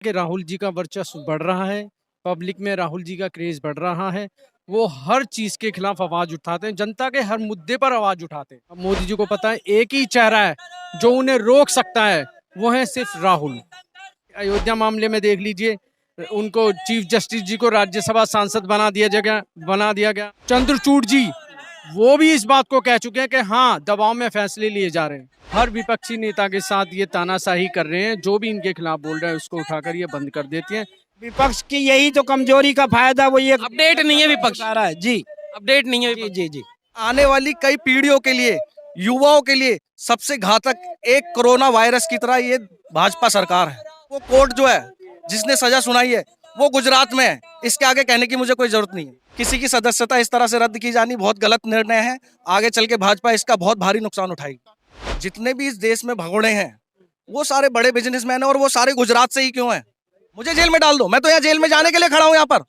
कि राहुल जी का वर्चस्व बढ़ रहा है, पब्लिक में राहुल जी का क्रेज बढ़ रहा है। वो हर चीज के खिलाफ आवाज उठाते हैं, जनता के हर मुद्दे पर आवाज उठाते हैं। अब मोदी जी को पता है एक ही चेहरा है जो उन्हें रोक सकता है, वो है सिर्फ राहुल। अयोध्या मामले में देख लीजिए, उनको चीफ जस्टिस जी को राज्यसभा सांसद बना दिया गया। चंद्रचूड़ जी वो भी इस बात को कह चुके हैं कि हाँ, दबाव में फैसले लिए जा रहे हैं। हर विपक्षी नेता के साथ ये तानाशाही कर रहे हैं, जो भी इनके खिलाफ बोल रहे हैं उसको उठाकर ये बंद कर देते हैं। विपक्ष की यही तो कमजोरी का फायदा वो ये अपडेट नहीं है विपक्ष, उठा रहा है जी। अपडेट नहीं है जी विपक्ष। जी जी। आने वाली कई पीढ़ियों के लिए, युवाओं के लिए सबसे घातक एक कोरोना वायरस की तरह ये भाजपा सरकार है। वो कोर्ट जो है जिसने सजा सुनाई है वो गुजरात में है। इसके आगे कहने की मुझे कोई जरूरत नहीं है। किसी की सदस्यता इस तरह से रद्द की जानी बहुत गलत निर्णय है। आगे चल के भाजपा इसका बहुत भारी नुकसान उठाएगी। जितने भी इस देश में भगोड़े हैं वो सारे बड़े बिजनेसमैन हैं, और वो सारे गुजरात से ही क्यों हैं? मुझे जेल में डाल दो, मैं तो यहाँ जेल में जाने के लिए खड़ा हूँ। यहाँ पर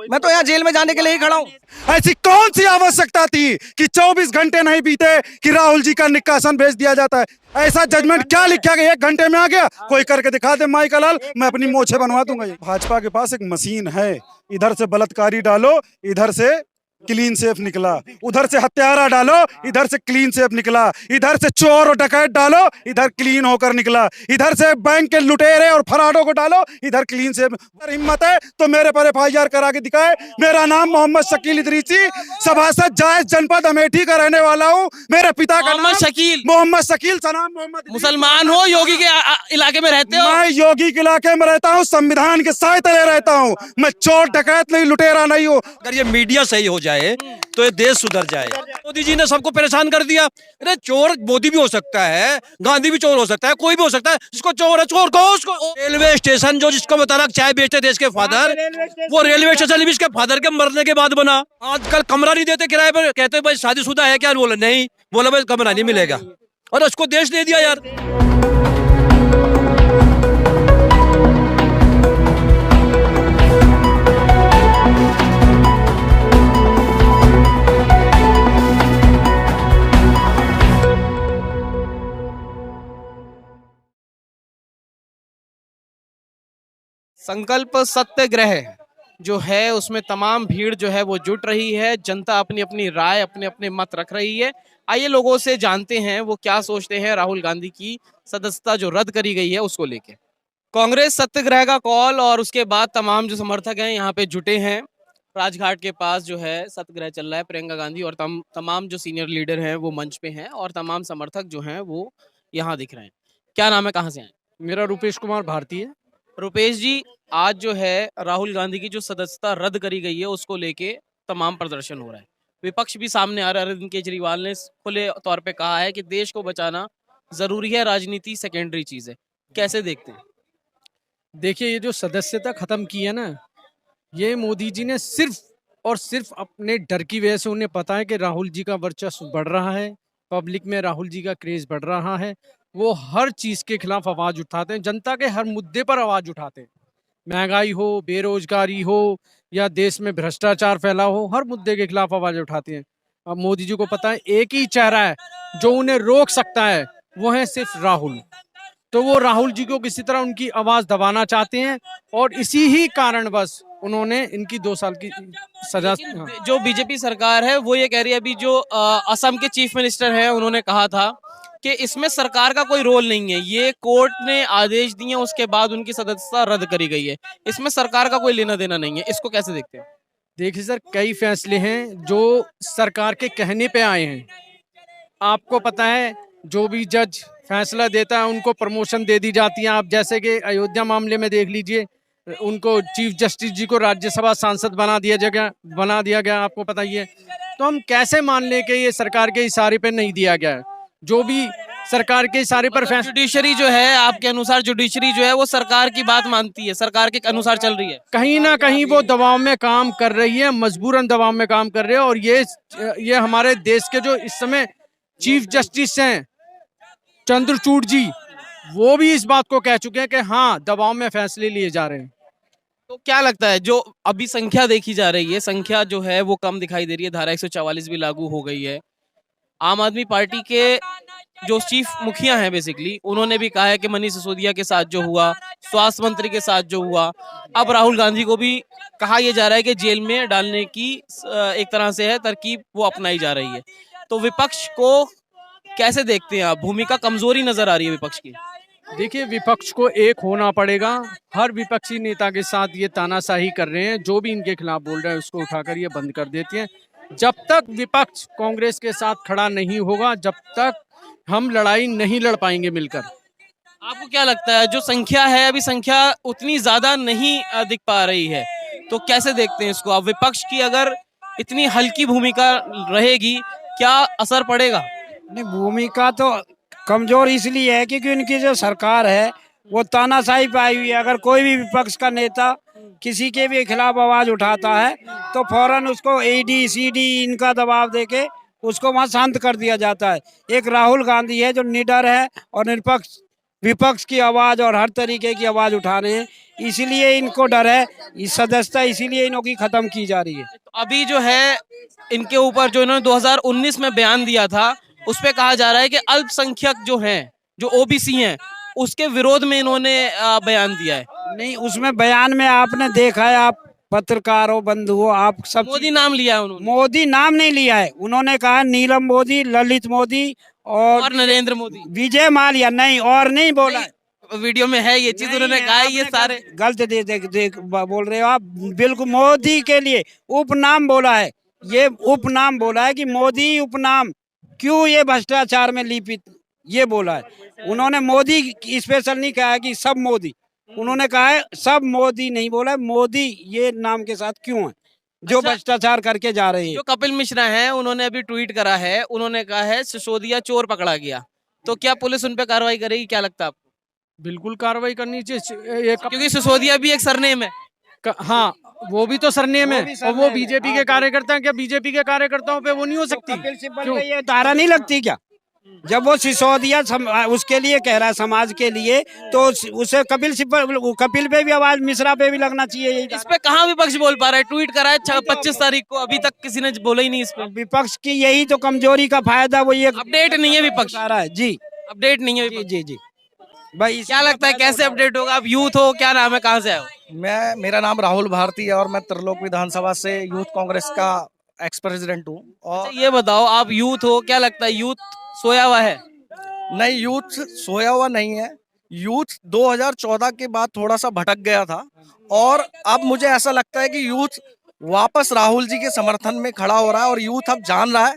मैं तो यहाँ जेल में जाने के लिए ही खड़ा हूँ। ऐसी कौन सी आवश्यकता थी कि 24 घंटे नहीं बीते कि राहुल जी का निष्कासन भेज दिया जाता है? ऐसा जजमेंट क्या लिखा गया? 1 घंटे में आ गया? कोई करके दिखा दे माइकल लाल, मैं अपनी मोछे बनवा दूंगा। भाजपा के पास एक मशीन है, इधर से बलात्कारी डालो, इधर से क्लीन सेफ निकला, उधर से हत्यारा डालो, इधर से क्लीन सेफ निकला, इधर से चोर और डकैत डालो, इधर क्लीन होकर निकला, इधर से बैंक के लुटेरे और फराडों को डालो, इधर क्लीन सेफ। अगर हिम्मत है तो मेरे पर FIR करा के दिखाए। मेरा नाम मोहम्मद शकील इदरीसी, सभासद जायज जनपद अमेठी का रहने वाला हूँ। मेरे पिता का मोहम्मद शकील, मोहम्मद शकील, सनाम मोहम्मद इदरीसी। मुसलमान हो, योगी के इलाके में रहते हो? मैं योगी के इलाके में रहता हूँ, संविधान के साए तले रहता हूँ। मैं चोर डकैत नहीं, लुटेरा नहीं हूँ। अगर ये मीडिया सही हो जाए तो ये देश सुधर जाए। मोदी जी ने सबको परेशान कर दिया। अरे चोर मोदी भी हो सकता है, गांधी भी चोर हो सकता है, कोई भी हो सकता है। जिसको चोर है चोर कहो उसको। रेलवे स्टेशन जो जिसको बता रहा चाय बेचते थे इसके फादर, वो रेलवे स्टेशन भी इसके फादर के मरने के बाद बना। आजकल कमरा नहीं देते किराए पर, कहते भाई शादीशुदा है क्या? बोले नहीं, बोला भाई कमरा नहीं मिलेगा, और उसको देश दे दिया यार। संकल्प सत्याग्रह जो है उसमें तमाम भीड़ जो है वो जुट रही है। जनता अपनी अपनी राय, अपने अपने मत रख रही है। आइए लोगों से जानते हैं वो क्या सोचते हैं राहुल गांधी की सदस्यता जो रद्द करी गई है उसको लेके। कांग्रेस सत्याग्रह का कॉल, और उसके बाद तमाम जो समर्थक हैं यहाँ पे जुटे हैं। राजघाट के पास जो है सत्याग्रह चल रहा है। प्रियंका गांधी और तमाम जो सीनियर लीडर हैं वो मंच पे हैं, और तमाम समर्थक जो हैं वो यहाँ दिख रहे हैं। क्या नाम है, कहाँ से आए? मेरा रूपेश कुमार भारती है। रुपेश जी, आज जो है राहुल गांधी की जो सदस्यता रद्द करी गई है उसको लेके तमाम प्रदर्शन हो रहा है। विपक्ष भी सामने आ रहा है। अरविंद केजरीवाल ने खुले तौर पे कहा है कि देश को बचाना जरूरी है, राजनीति सेकेंडरी चीज है। कैसे देखते हैं? देखिए, ये जो सदस्यता खत्म की है ना, ये मोदी जी ने सिर्फ और सिर्फ अपने डर की वजह से। उन्हें पता है कि राहुल जी का वर्चस्व बढ़ रहा है, पब्लिक में राहुल जी का क्रेज बढ़ रहा है। वो हर चीज के खिलाफ आवाज उठाते हैं, जनता के हर मुद्दे पर आवाज उठाते हैं। महंगाई हो, बेरोजगारी हो, या देश में भ्रष्टाचार फैला हो, हर मुद्दे के खिलाफ आवाज उठाते हैं। अब मोदी जी को पता है एक ही चेहरा है जो उन्हें रोक सकता है, वो है सिर्फ राहुल। तो वो राहुल जी को किसी तरह उनकी आवाज दबाना चाहते हैं, और इसी ही कारण बस उन्होंने इनकी 2 साल की सजा। जो बीजेपी सरकार है वो ये कह रही है, अभी जो असम के चीफ मिनिस्टर हैं उन्होंने कहा था कि इसमें सरकार का कोई रोल नहीं है, ये कोर्ट ने आदेश दिए उसके बाद उनकी सदस्यता रद्द करी गई है, इसमें सरकार का कोई लेना देना नहीं है। इसको कैसे देखते हैं? देखिए सर, कई फैसले हैं जो सरकार के कहने पे आए हैं। आपको पता है, जो भी जज फैसला देता है उनको प्रमोशन दे दी जाती है। आप जैसे कि अयोध्या मामले में देख लीजिए, उनको चीफ जस्टिस जी को राज्यसभा सांसद बना दिया गया, आपको पता ही है। तो हम कैसे मान लें कि ये सरकार के इशारे पे नहीं दिया गया है? जो भी सरकार के इशारे पर फैसला। जुडिशरी जो है, आपके अनुसार जुडिशरी जो है वो सरकार की बात मानती है, सरकार के अनुसार चल रही है? कहीं ना कहीं वो दबाव में काम कर रही है, मजबूरन दबाव में काम कर रही है। और ये हमारे देश के जो इस समय चीफ जस्टिस हैं चंद्रचूड़ जी, वो भी इस बात को कह चुके हैं कि हाँ, दबाव में फैसले लिए जा रहे हैं। तो क्या लगता है, जो अभी संख्या देखी जा रही है, संख्या जो है वो कम दिखाई दे रही है, धारा 144 भी लागू हो गई है। आम आदमी पार्टी के जो चीफ मुखिया हैं बेसिकली, उन्होंने भी कहा है कि मनीष सिसोदिया के साथ जो हुआ, स्वास्थ्य मंत्री के साथ जो हुआ, अब राहुल गांधी को भी कहा यह जा रहा है कि जेल में डालने की एक तरह से है तरकीब वो अपनाई जा रही है। तो विपक्ष को कैसे देखते हैं आप? भूमिका कमजोरी नजर आ रही है विपक्ष की। देखिए, विपक्ष को एक होना पड़ेगा। हर विपक्षी नेता के साथ ये तानाशाही कर रहे हैं, जो भी इनके खिलाफ बोल रहे हैं उसको उठाकर ये बंद कर देते हैं। जब तक विपक्ष कांग्रेस के साथ खड़ा नहीं होगा, जब तक हम लड़ाई नहीं लड़ पाएंगे मिलकर। आपको क्या लगता है, जो संख्या है अभी संख्या उतनी ज्यादा नहीं दिख पा रही है, तो कैसे देखते हैं इसको आप? विपक्ष की अगर इतनी हल्की भूमिका रहेगी, क्या असर पड़ेगा? नहीं, भूमिका तो कमजोर इसलिए है क्योंकि उनकी जो सरकार है वो तानाशाही पाई हुई है। अगर कोई भी विपक्ष का नेता किसी के भी खिलाफ आवाज उठाता है तो फौरन उसको ईडी सीडी इनका दबाव देके उसको वहां शांत कर दिया जाता है। एक राहुल गांधी है जो निडर है और निरपक्ष विपक्ष की आवाज और हर तरीके की आवाज उठा रहे हैं, इसीलिए इनको डर है। इस सदस्यता इसीलिए इनकी खत्म की जा रही है। तो अभी जो है इनके ऊपर जो इन्होंने 2019 में बयान दिया था, उस पे कहा जा रहा है कि अल्पसंख्यक जो हैं, जो ओबीसी हैं, उसके विरोध में इन्होंने बयान दिया है। नहीं, उसमें बयान में आपने देखा है, आप पत्रकार हो, बंधु हो, आप सब मोदी नाम लिया है उन्होंने मोदी नाम नहीं लिया है। उन्होंने कहा नीलम मोदी, ललित मोदी और नरेंद्र मोदी। विजय माल्या, नहीं और नहीं बोला है। वीडियो में है ये चीज, उन्होंने कहा है ये सारे गलत देख बोल रहे हो आप। बिल्कुल मोदी के लिए उपनाम बोला है, ये उपनाम बोला है कि मोदी उपनाम क्यों ये भ्रष्टाचार में लिपित, ये बोला है उन्होंने। मोदी स्पेशल नहीं कहा है कि सब मोदी, उन्होंने कहा है सब मोदी नहीं बोला है, मोदी ये नाम के साथ क्यों है जो अच्छा, भ्रष्टाचार करके जा रहे हैं। जो कपिल मिश्रा हैं, उन्होंने अभी ट्वीट करा है, उन्होंने कहा है सिसोदिया चोर पकड़ा गया। तो क्या पुलिस उन पे कार्रवाई करेगी? क्या लगता है आपको? बिल्कुल कार्रवाई करनी चाहिए। क्योंकि सिसोदिया भी एक सरनेम है। हाँ, वो भी तो सरनेम है, वो भी और वो सरनेम है। बीजेपी के कार्यकर्ता हैं। क्या बीजेपी के कार्यकर्ताओं पे वो नहीं हो सकती? कपिल सिब्बल क्यों? पे ये धारा नहीं लगती क्या? जब वो सिसोदिया उसके लिए कह रहा है, समाज के लिए, तो उसे कपिल सिब्बल, कपिल पे भी आवाज, मिश्रा पे भी लगना चाहिए यही इस धारा। पे कहाँ विपक्ष बोल पा रहा है? ट्वीट करा है 25 तारीख को, अभी तक किसी ने बोला ही नहीं इस पे। विपक्ष की यही तो कमजोरी का फायदा वो ये अपडेट नहीं है विपक्ष, उठा रहा है। जी अपडेट नहीं है जी विपक्ष। जी जी भाई, क्या लगता है कैसे अपडेट होगा? आप यूथ हो, क्या नाम है, कहाँ से आए हो? मेरा नाम राहुल भारती है और मैं त्रिलोक विधानसभा से यूथ कांग्रेस का एक्स प्रेसिडेंट हूँ। और अच्छा, ये बताओ, आप यूथ हो, क्या लगता है यूथ सोया हुआ है? नहीं, यूथ सोया हुआ नहीं है। यूथ 2014 के बाद थोड़ा सा भटक गया था और अब मुझे ऐसा लगता है कि यूथ वापस राहुल जी के समर्थन में खड़ा हो रहा है। और यूथ अब जान रहा है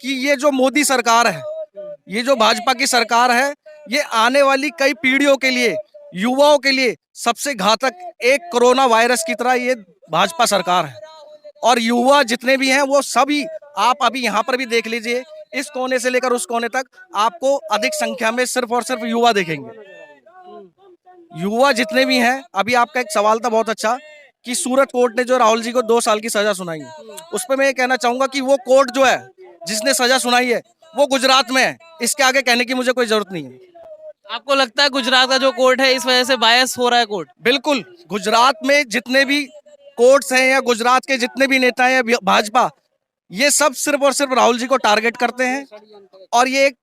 कि ये जो मोदी सरकार है, ये जो भाजपा की सरकार है, ये आने वाली कई पीढ़ियों के लिए, युवाओं के लिए सबसे घातक एक कोरोना वायरस की तरह ये भाजपा सरकार है। और युवा जितने भी हैं वो सभी, आप अभी यहाँ पर भी देख लीजिए, इस कोने से लेकर उस कोने तक आपको अधिक संख्या में सिर्फ और सिर्फ युवा देखेंगे। युवा जितने भी हैं, अभी आपका एक सवाल था बहुत अच्छा कि सूरत कोर्ट ने जो राहुल जी को 2 साल की सजा सुनाई है, उस पर मैं ये कहना चाहूंगा कि वो कोर्ट जो है जिसने सजा सुनाई है वो गुजरात में है। इसके आगे कहने की मुझे कोई जरूरत नहीं है। आपको लगता है गुजरात का जो कोर्ट है इस वजह से बायस हो रहा है कोर्ट? बिल्कुल, गुजरात में जितने भी कोर्ट्स हैं या गुजरात के जितने भी नेता हैं या भाजपा, ये सब सिर्फ और सिर्फ राहुल जी को टारगेट करते हैं। और ये एक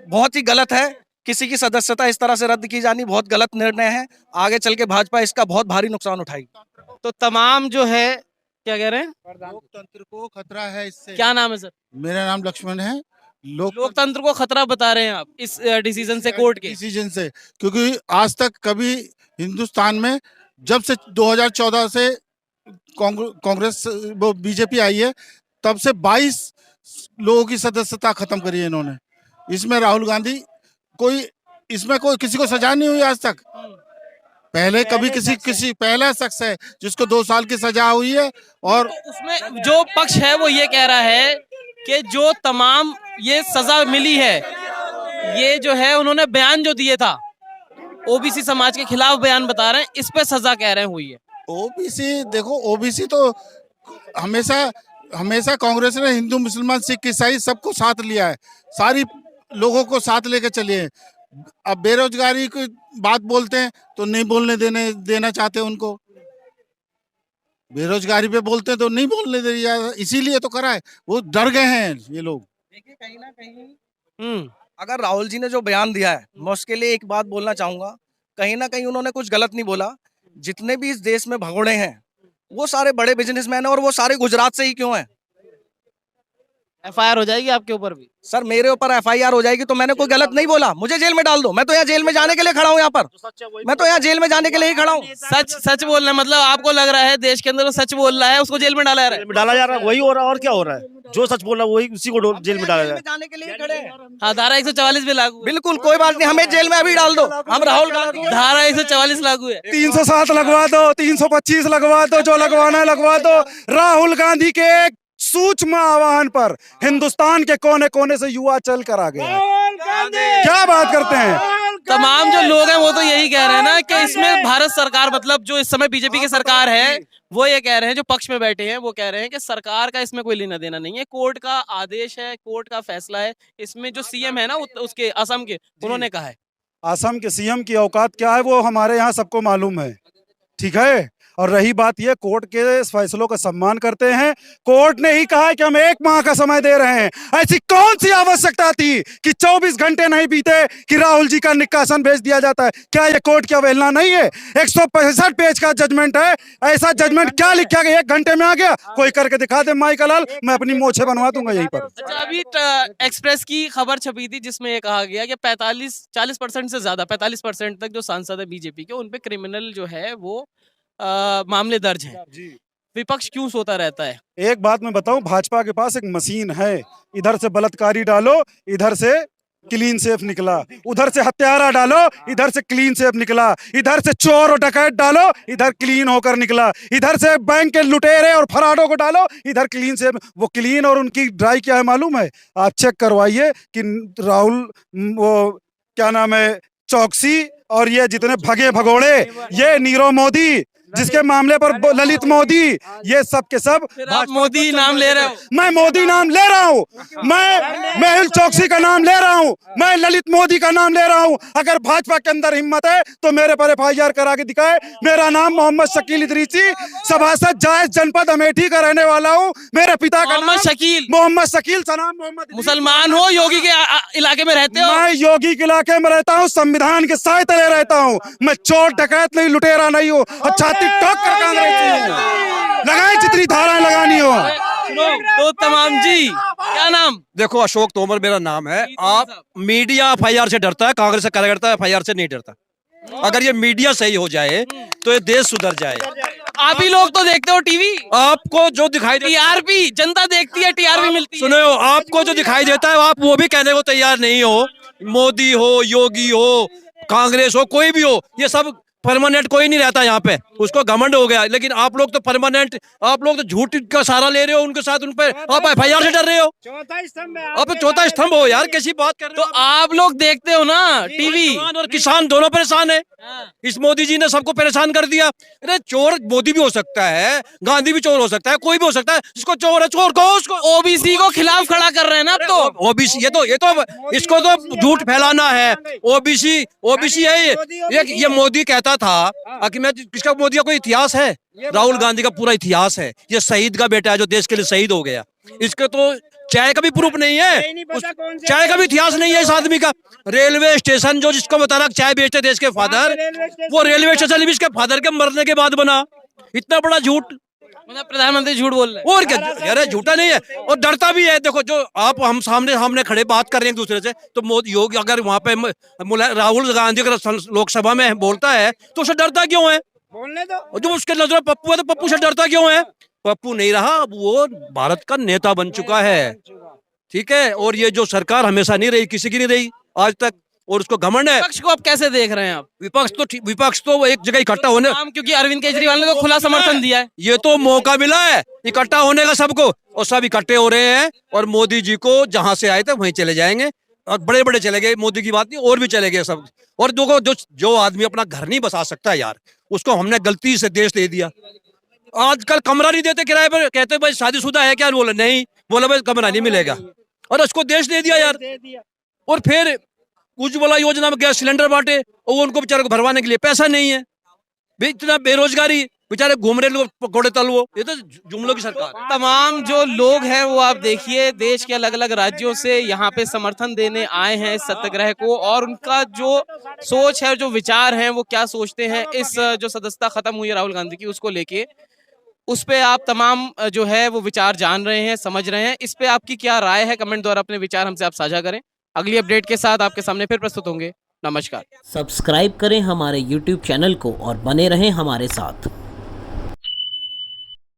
बहुत ही गलत है। किसी की सदस्यता इस तरह से रद्द की जानी बहुत गलत निर्णय है। आगे चल के भाजपा इसका बहुत भारी नुकसान उठाएगी। तो तमाम जो है, क्या कह रहे हैं, लोकतंत्र को खतरा है इससे। क्या नाम है सर? मेरा नाम लक्ष्मण है। लोकतंत्र को खतरा बता रहे हैं आप इस डिसीजन से, कोर्ट के डिसीजन से, क्योंकि आज तक कभी हिंदुस्तान में, जब से 2014 से कांग्रेस वो बीजेपी आई है, तब से 22 लोगों की सदस्यता खत्म करी है इन्होंने। इसमें राहुल गांधी इसमें कोई किसी को सजा नहीं हुई आज तक। पहले कभी किसी पहला शख्स है जिसको 2 साल की सजा हुई है। और उसमें जो पक्ष है वो ये कह रहा है कि जो तमाम ये सजा मिली है, ये जो है उन्होंने बयान जो दिए था ओबीसी समाज के खिलाफ बयान बता रहे हैं, इस पे सजा कह रहे हैं हुई है। ओबीसी, देखो ओबीसी तो हमेशा कांग्रेस ने हिंदू, मुसलमान, सिख, ईसाई सबको साथ लिया है, सारी लोगों को साथ लेकर चलिए। अब बेरोजगारी की बात बोलते हैं तो नहीं बोलने देना चाहते उनको। बेरोजगारी पे बोलते हैं तो नहीं बोलने दे, इसीलिए तो करा है। वो डर गए हैं ये लोग। देखिए, कहीं ना कहीं अगर राहुल जी ने जो बयान दिया है, मैं उसके लिए एक बात बोलना चाहूंगा, कहीं ना कहीं उन्होंने कुछ गलत नहीं बोला। जितने भी इस देश में भगोड़े हैं वो सारे बड़े बिजनेसमैन हैं, और वो सारे गुजरात से ही क्यों हैं? एफआईआर हो जाएगी आपके ऊपर भी? सर मेरे ऊपर एफआईआर हो जाएगी तो मैंने कोई गलत नहीं बोला, मुझे जेल में डाल दो। मैं तो यहाँ जेल में जाने के लिए खड़ा हूँ, यहाँ पर मैं तो यहाँ जेल में जाने के लिए ही खड़ा हूँ। सच सच बोलना मतलब आपको लग रहा है देश के अंदर वो सच बोल रहा है, उसको जेल में डाला जा रहा है? डाला जा रहा है, वही हो रहा है और क्या हो रहा है? जो सच बोल रहा है वही उसी को जेल में डाला जा रहा है। जाने के लिए खड़े हैं। हाँ, धारा 144 भी लागू है। बिल्कुल कोई बात नहीं, हमें जेल में अभी डाल दो, हम राहुल गांधी। धारा 144 लागू है। 307 लगवा दो, 325 लगवा दो, जो लगवाना है लगवा दो। राहुल गांधी के एक सूक्ष्म आह्वान पर हिंदुस्तान के कोने कोने से युवा चल कर आ गए हैं। क्या बात करते हैं? तमाम जो लोग हैं वो तो यही कह रहे हैं ना कि इसमें भारत सरकार, मतलब जो इस समय बीजेपी की सरकार है, वो ये कह रहे हैं, जो पक्ष में बैठे हैं वो कह रहे हैं कि सरकार का इसमें कोई लेना देना नहीं है, कोर्ट का आदेश है, कोर्ट का फैसला है। इसमें जो सीएम है ना उसके असम के, उन्होंने कहा है। असम के सीएम की औकात क्या है वो हमारे यहाँ सबको मालूम है, ठीक है। और रही बात ये, कोर्ट के फैसलों का सम्मान करते हैं। कोर्ट ने ही कहा है कि हम 1 माह का समय दे रहे हैं। ऐसी कौन सी आवश्यकता थी कि 24 घंटे नहीं बीते कि राहुल जी का निष्कासन भेज दिया जाता है? क्या ये कोर्ट की अवहेलना नहीं है? 165 पेज का जजमेंट है, ऐसा जजमेंट क्या लिखा गया? 1 घंटे में आ गया? कोई करके दिखा दे माई का लाल, मैं अपनी मोछे बनवा दूंगा यहीं पर। अच्छा, अभी एक्सप्रेस की खबर छपी थी जिसमें ये कहा गया कि 40% से ज्यादा 45% तक जो सांसद है बीजेपी के, उन पे क्रिमिनल जो है वो मामले दर्ज हैं। विपक्ष क्यों सोता रहता है? एक बात मैं बताऊं, भाजपा के पास एक मशीन है, इधर से बलात्कारी डालो, इधर से क्लीन सेफ निकला, उधर से हत्यारा डालो, इधर से क्लीन सेफ निकला, इधर से चोर और डकैत डालो, इधर क्लीन होकर निकला, इधर से बैंक के लुटेरे और फराडों को डालो, इधर क्लीन सेफ। वो क्लीन और उनकी ड्राई क्या है मालूम है? आप चेक करवाइए कि राहुल, वो क्या नाम है, चौकसी और ये जितने भगे भगोड़े, ये नीरव मोदी जिसके मामले पर ललित मोदी, ये सब के सब। आप मोदी नाम ले रहे हो? मैं मोदी नाम ले रहा हूँ, मैं मेहुल चौकसी का नाम ले रहा हूँ, मैं ललित मोदी का नाम ले रहा हूँ। अगर भाजपा के अंदर हिम्मत है तो मेरे पर एफआईआर करा के दिखाए। मेरा नाम मोहम्मद शकील इदरीसी, सभासद जायज जनपद अमेठी का रहने वाला हूँ। मेरे पिता का नाम शकील, मोहम्मद शकील, सनाम मोहम्मद। मुसलमान हो, योगी के इलाके में रहते हो? मैं योगी के इलाके में रहता हूँ, संविधान के साए तले रहता हूँ। मैं चोर डकैत नहीं, लुटेरा नहीं हूँ। अच्छा लगाए जितनी धाराएं लगानी हो। तो तमाम जी, क्या नाम? देखो, अशोक तोमर मेरा नाम है। आप मीडिया एफआईआर से डरता है, कांग्रेस का कार्यकर्ता एफआईआर से नहीं डरता। अगर ये मीडिया सही हो जाए तो ये देश सुधर जाए। आप ही लोग तो देखते हो टीवी, आपको जो दिखाई टीआरपी जनता देखती है, टीआरपी मिलती है। सुनो, आपको जो दिखाई देता है आप वो भी कहने को तैयार नहीं हो। मोदी हो, योगी हो, कांग्रेस हो, कोई भी हो, ये सब परमानेंट कोई नहीं रहता यहाँ पे, उसको घमंड हो गया। लेकिन आप लोग तो परमानेंट, आप लोग तो झूठ का सहारा ले रहे हो उनके साथ, उन पे आप एफआईआर से डर रहे हो। आप चौथा स्तंभ हो यार, कैसी बात कर रहे हो? तो आप लोग देखते हो ना टीवी। जवान और किसान दोनों परेशान है। इस मोदी जी ने सबको परेशान कर दिया। अरे चोर मोदी भी हो सकता है, गांधी भी चोर हो सकता है, कोई भी हो सकता है। जिसको चोर है चोर कहो उसको। ओबीसी को खिलाफ खड़ा कर रहे हैं ना अब तो। ओबीसी, ये तो इसको तो झूठ फैलाना है। ओबीसी है ये मोदी कहता था कि मैं किसका, मोदी का कोई इतिहास है? राहुल गांधी का पूरा इतिहास है। ये शहीद का बेटा है जो देश के लिए शहीद हो गया। इसके तो चाय का भी प्रूफ नहीं है, चाय का भी इतिहास नहीं है इस आदमी का। रेलवे स्टेशन जो जिसको बताना चाय बेचते थे इसके फादर, वो रेलवे स्टेशन भी इसके फादर के मरने के बाद बना। इतना बड़ा झूठ, मतलब प्रधानमंत्री झूठ बोल रहे हैं। और क्या? अरे झूठा नहीं है और डरता भी है। देखो, जो आप हम सामने खड़े बात कर रहे हैं एक दूसरे से, तो मोदी योगी अगर वहां पे राहुल गांधी अगर लोकसभा में बोलता है तो उसे डरता क्यों है? बोलने दो। जो उसके नजर पप्पू है तो पप्पू से डरता क्यों है? पप्पू नहीं रहा, अब वो भारत का नेता बन चुका है, ठीक है। और ये जो सरकार हमेशा नहीं रही, किसी की नहीं रही आज तक, और उसको घमंड है। विपक्ष को आप कैसे देख रहे हैं आप? विपक्ष तो एक जगह इकट्ठा होने, क्योंकि अरविंद केजरीवाल ने तो खुला समर्थन दिया है। ये तो मौका मिला है इकट्ठा होने का सबको, और सब इकट्ठे हो रहे हैं। और मोदी जी को जहां से आए थे वहीं चले जाएंगे, और बड़े बड़े चले गए, मोदी की बात नहीं, और भी चले गए सब। और जो आदमी अपना घर नहीं बसा सकता यार, उसको हमने गलती से देश दे दिया। आजकल कमरा नहीं देते किराए पर, कहते भाई शादीशुदा है क्या? बोले नहीं, बोला भाई कमरा नहीं मिलेगा, और उसको देश दे दिया यार। और फिर उज्ज्वला योजना में गैस सिलेंडर बांटे, और उनको बेचारे को भरवाने के लिए पैसा नहीं है। इतना बेरोजगारी, बेचारे घूम रहे लोग पकौड़े तल, वो ये तो जुमलों की सरकार है। तमाम जो लोग हैं वो आप देखिए देश के अलग अलग राज्यों से यहाँ पे समर्थन देने आए हैं इस सत्याग्रह को, और उनका जो सोच है, जो विचार हैं, वो क्या सोचते हैं इस जो सदस्यता खत्म हुई है राहुल गांधी की उसको लेके, उस पे आप तमाम जो है वो विचार जान रहे हैं, समझ रहे हैं। इस पे आपकी क्या राय है, कमेंट द्वारा अपने विचार हमसे आप साझा करें। अगली अपडेट के साथ आपके सामने फिर प्रस्तुत होंगे। नमस्कार। सब्सक्राइब करें हमारे YouTube चैनल को और बने रहें हमारे साथ।